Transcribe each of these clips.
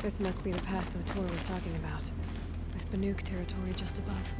This must be the pass O'Tor was talking about, with Banuk territory just above.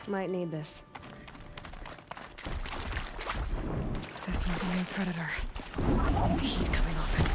Might need this. This one's a new predator. I can see the heat coming off it.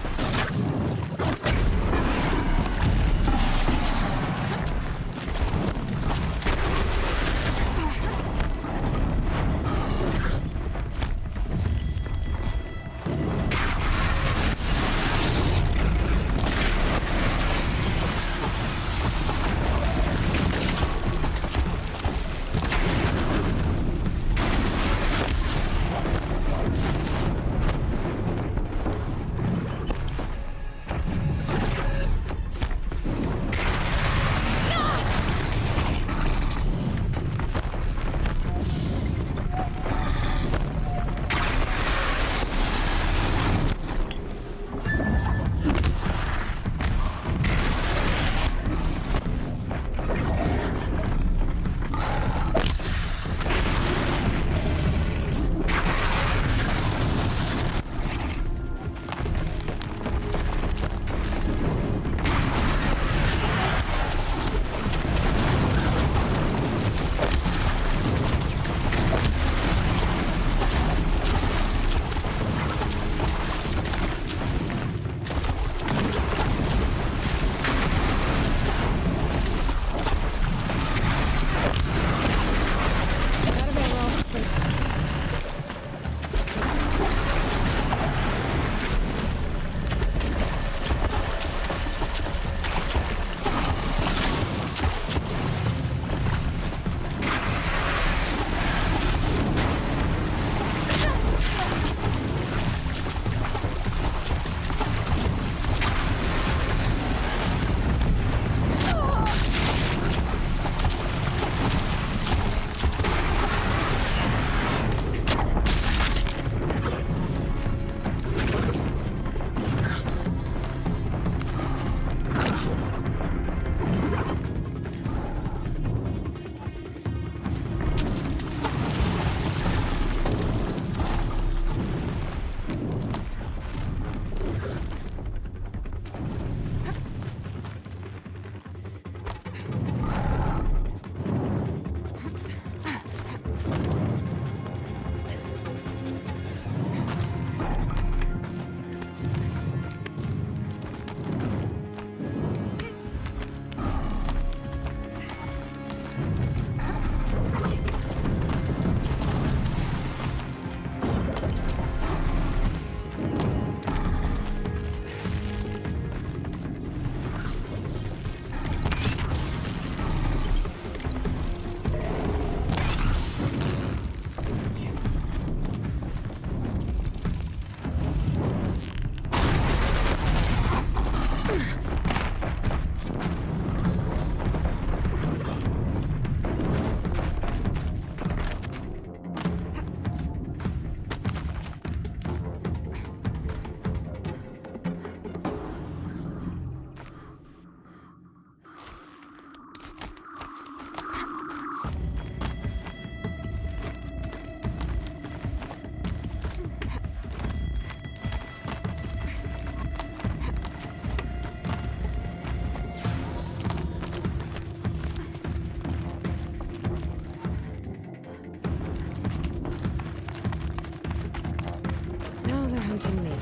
mountain need.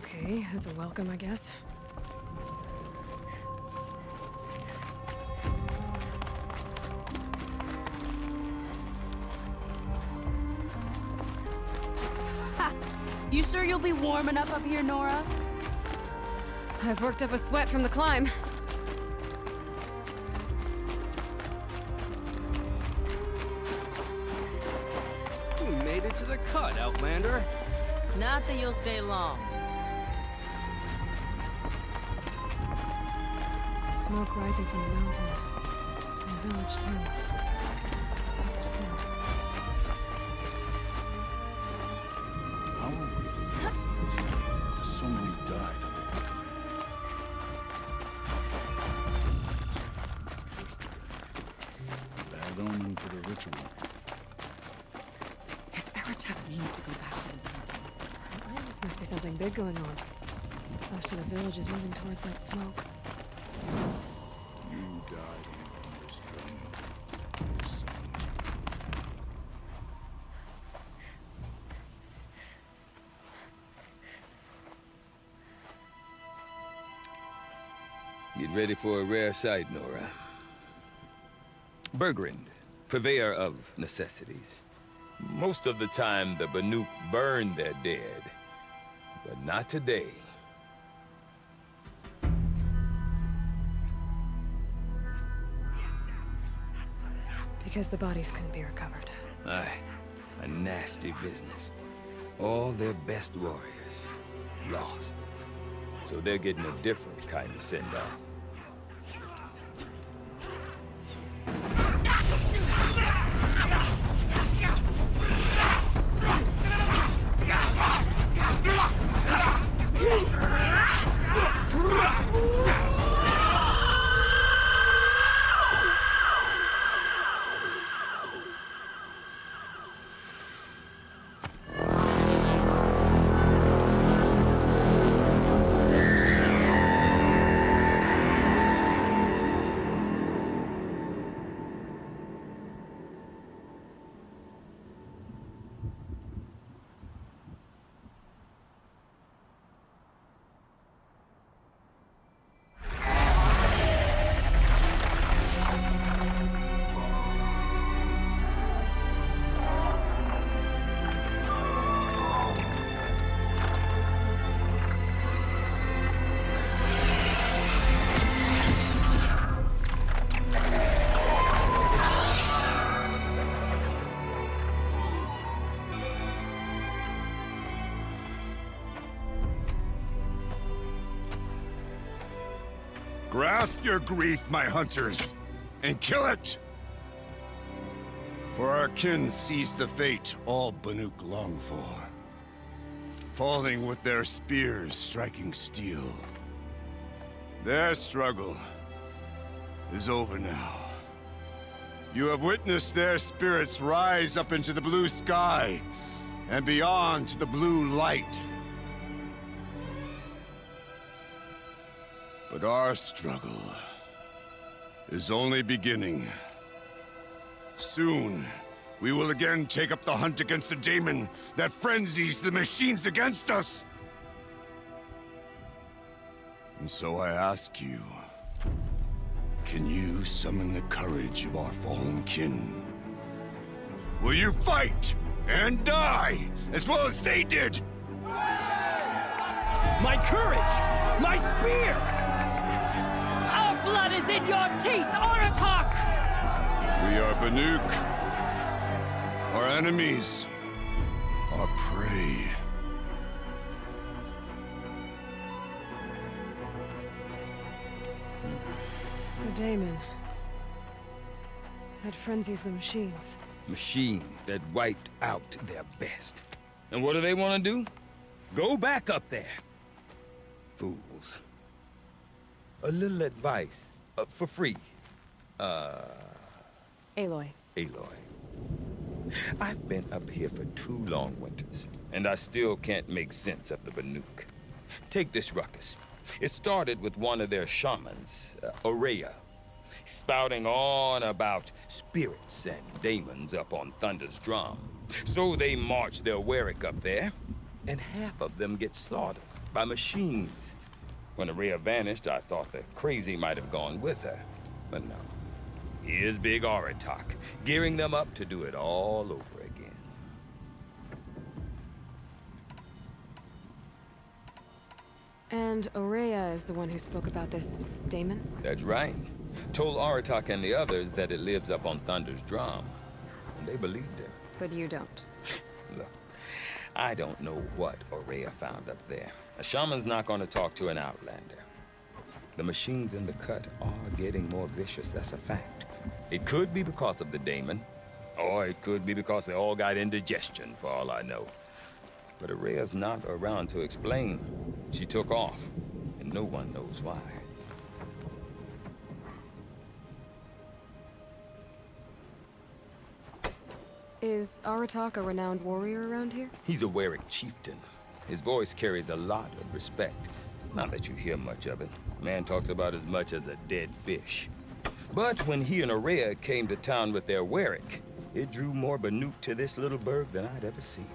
Okay, that's a welcome, I guess. Ha! You sure you'll be warm enough up here, Nora? I've worked up a sweat from the climb. You made it to the cut, Outlander. Not that you'll stay long. Smoke rising from the mountain. And the village, too. What's it for? How are we? So many died. Bad omen for the ritual. If Aratak means to go back to the mountain, must be something big going on. Most of the village is moving towards that smoke. You died on this journey, son. Get ready for a rare sight, Nora. Bribry, purveyor of necessities. Most of the time, the Banuk burn their dead. But not today. Because the bodies couldn't be recovered. Aye, a nasty business. All their best warriors lost. So they're getting a different kind of send-off. Grasp your grief, my hunters, and kill it! For our kin sees the fate all Banuk long for. Falling with their spears striking steel. Their struggle is over now. You have witnessed their spirits rise up into the blue sky and beyond to the blue light. But our struggle is only beginning. Soon, we will again take up the hunt against the daemon that frenzies the machines against us. And so I ask you, can you summon the courage of our fallen kin? Will you fight and die as well as they did? My courage! My spear! Our blood is in your teeth, Aratak! We are Banuk. Our enemies. Our prey. The Daemon. That frenzies the machines. Machines that wiped out their best. And what do they want to do? Go back up there. Fools. A little advice. For free. Aloy. Aloy. I've been up here for 2 long winters, and I still can't make sense of the Banuk. Take this ruckus. It started with one of their shamans, Aurea, spouting on about spirits and demons up on Thunder's drum. So they march their Warwick up there, and half of them get slaughtered by machines. When Aurea vanished, I thought the crazy might have gone with her, but no. Here's Big Aratak, gearing them up to do it all over again. And Aurea is the one who spoke about this Daemon? That's right. Told Aratak and the others that it lives up on Thunder's drum. And they believed her. But you don't. Look, I don't know what Aurea found up there. A shaman's not going to talk to an outlander. The machines in the cut are getting more vicious, that's a fact. It could be because of the Daemon, or it could be because they all got indigestion, for all I know. But Aurea's not around to explain. She took off, and no one knows why. Is Aratak a renowned warrior around here? He's a Warwick chieftain. His voice carries a lot of respect. Not that you hear much of it. Man talks about as much as a dead fish. But when he and Aurea came to town with their Warwick, it drew more Banuk to this little burg than I'd ever seen.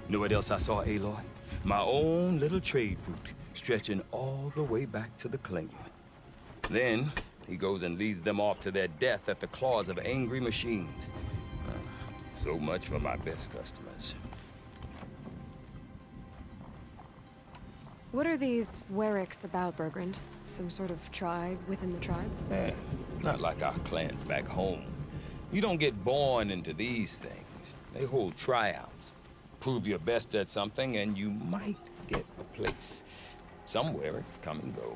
You know what else I saw, Aloy? My own little trade route, stretching all the way back to the claim. Then, he goes and leads them off to their death at the claws of angry machines. So much for my best customers. What are these Warwicks about, Bergrand? Some sort of tribe within the tribe? Not like our clans back home. You don't get born into these things. They hold tryouts. Prove your best at something and you might get a place. Some Warwicks come and go.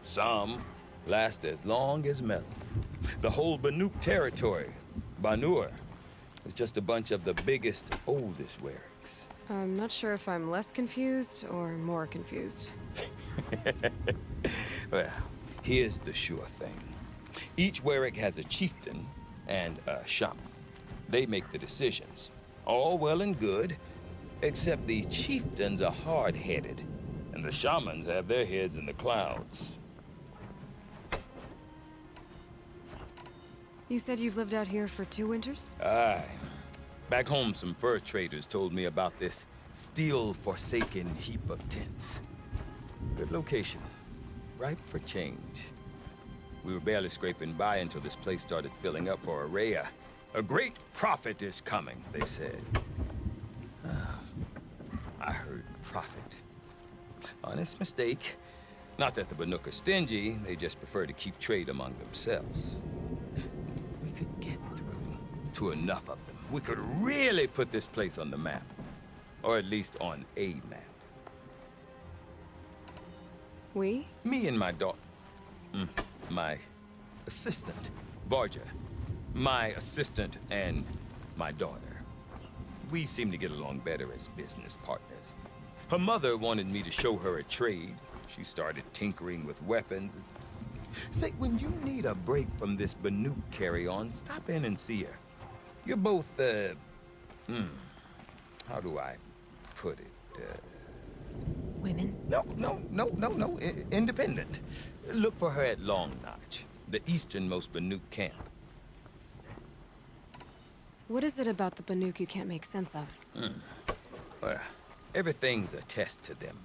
Some last as long as metal. The whole Banuk territory, Banur, is just a bunch of the biggest, oldest Warwicks. I'm not sure if I'm less confused or more confused. Well, here's the sure thing. Each Warwick has a chieftain and a shaman. They make the decisions. All well and good, except the chieftains are hard-headed, and the shamans have their heads in the clouds. You said you've lived out here for 2 winters? Aye. Back home, some fur traders told me about this steel-forsaken heap of tents. Good location. Ripe for change. We were barely scraping by until this place started filling up for Aurea. A great prophet is coming, they said. I heard prophet. Honest mistake. Not that the Banuk are stingy, they just prefer to keep trade among themselves. We could get through to enough of them. We could really put this place on the map. Or at least on a map. We? Me and my daughter. My assistant, Varja. My assistant and my daughter. We seem to get along better as business partners. Her mother wanted me to show her a trade. She started tinkering with weapons. Say, when you need a break from this Banuk carry-on, stop in and see her. You're both, how do I put it? Women? No. Independent. Look for her at Long Notch, the easternmost Banuk camp. What is it about the Banuk you can't make sense of? Well, everything's a test to them.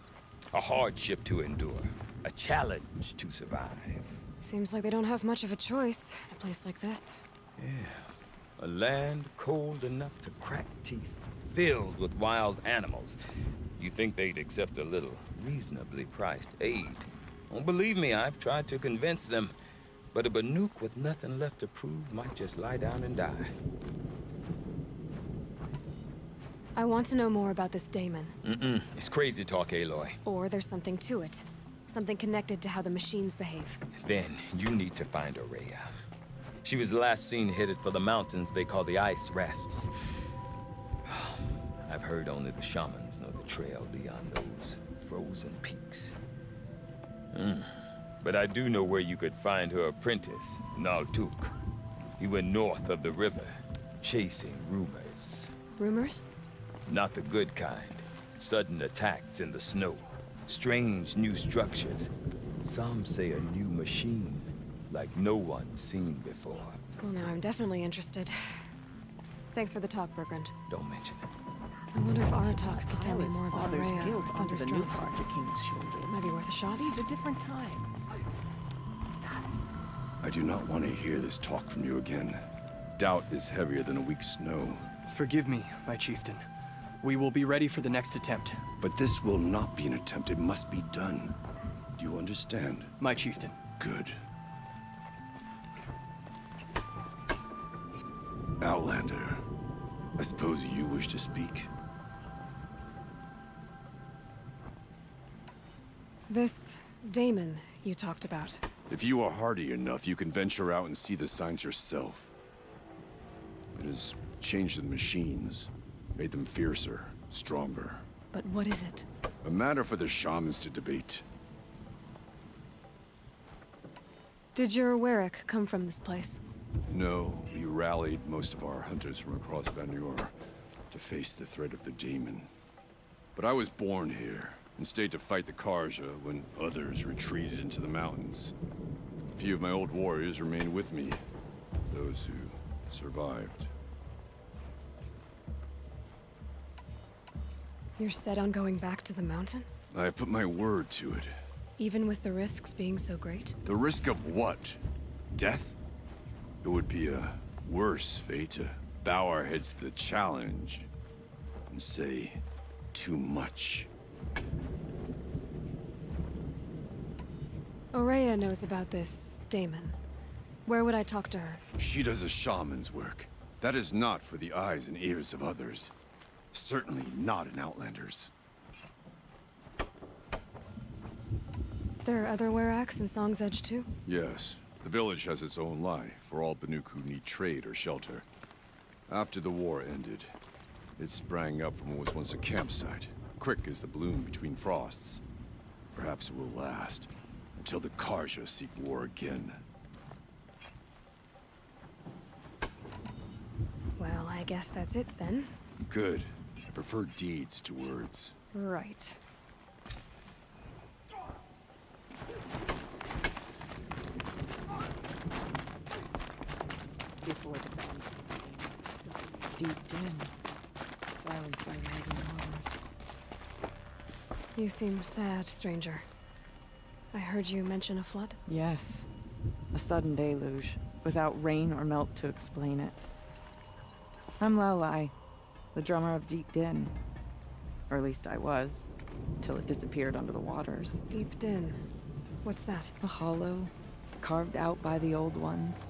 A hardship to endure. A challenge to survive. Seems like they don't have much of a choice in a place like this. Yeah. A land cold enough to crack teeth. Filled with wild animals. You'd think they'd accept a little reasonably priced aid. Oh, believe me, I've tried to convince them. But a Banuk with nothing left to prove might just lie down and die. I want to know more about this daemon. It's crazy talk, Aloy. Or there's something to it. Something connected to how the machines behave. Then you need to find Aurea. She was last seen headed for the mountains they call the Ice Rafts. I've heard only the shamans know the trail beyond those frozen peaks. But I do know where you could find her apprentice, Naltuk. He went north of the river, chasing rumors. Rumors? Not the good kind. Sudden attacks in the snow. Strange new structures. Some say a new machine, like no one's seen before. Well, now I'm definitely interested. Thanks for the talk, Bergrand. Don't mention it. I wonder if Aratak could tell me His more about father's Rhea, guilt onto the new Thunderstruck. part to King's shoulders. Might be worth a shot. These are different times. I do not want to hear this talk from you again. Doubt is heavier than a week's snow. Forgive me, my chieftain. We will be ready for the next attempt. But this will not be an attempt. It must be done. Do you understand? My chieftain. Good. Outlander, I suppose you wish to speak? This daemon you talked about. If you are hardy enough, you can venture out and see the signs yourself. It has changed the machines, made them fiercer, stronger. But what is it? A matter for the shamans to debate. Did your Warwick come from this place? No, we rallied most of our hunters from across Banur to face the threat of the demon. But I was born here and stayed to fight the Karja when others retreated into the mountains. A few of my old warriors remained with me, those who survived. You're set on going back to the mountain? I put my word to it. Even with the risks being so great? The risk of what? Death? It would be a worse fate to bow our heads to the challenge and say too much. Aurea knows about this daemon. Where would I talk to her? She does a shaman's work. That is not for the eyes and ears of others. Certainly not an Outlander's. There are other Weraks in Song's Edge too? Yes. The village has its own life for all Banuk who need trade or shelter. After the war ended, it sprang up from what was once a campsite, quick as the bloom between frosts. Perhaps it will last, until the Karja seek war again. Well, I guess that's it then. Good. I prefer deeds to words. Right. Before the band. Deep din. Silenced by rising waters. You seem sad, stranger. I heard you mention a flood? Yes. A sudden deluge, without rain or melt to explain it. I'm Lowlai, the drummer of Deep Din. Or at least I was, till it disappeared under the waters. Deep Din. What's that? A hollow, carved out by the old ones.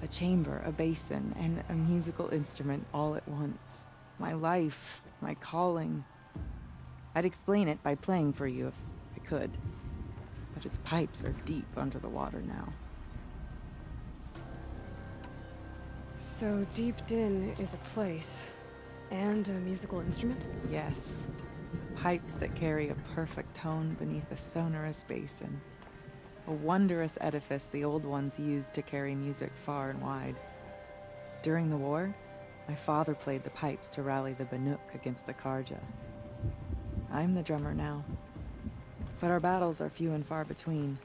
A chamber, a basin, and a musical instrument all at once. My life, my calling. I'd explain it by playing for you if I could. But its pipes are deep under the water now. So Deep Din is a place, and a musical instrument? Yes. Pipes that carry a perfect tone beneath a sonorous basin. A wondrous edifice the old ones used to carry music far and wide. During the war, my father played the pipes to rally the Banuk against the Karja. I'm the drummer now, but our battles are few and far between.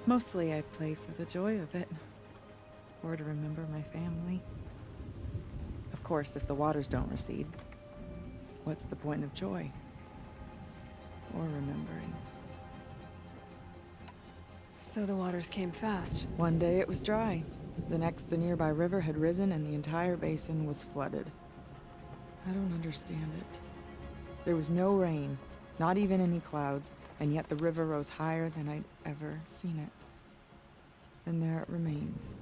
Mostly I play for the joy of it, or to remember my family. Of course, if the waters don't recede, what's the point of joy? Or remembering? So the waters came fast. One day it was dry. The next, the nearby river had risen and the entire basin was flooded. I don't understand it. There was no rain, Not even any clouds, and yet the river rose higher than I'd ever seen it. And there it remains.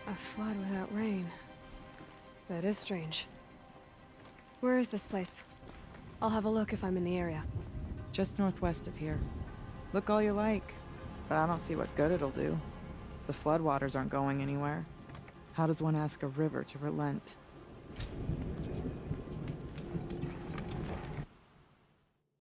A flood without rain. That is strange. Where is this place? I'll have a look if I'm in the area. Just northwest of here. Look all you like, but I don't see what good it'll do. The floodwaters aren't going anywhere. How does one ask a river to relent?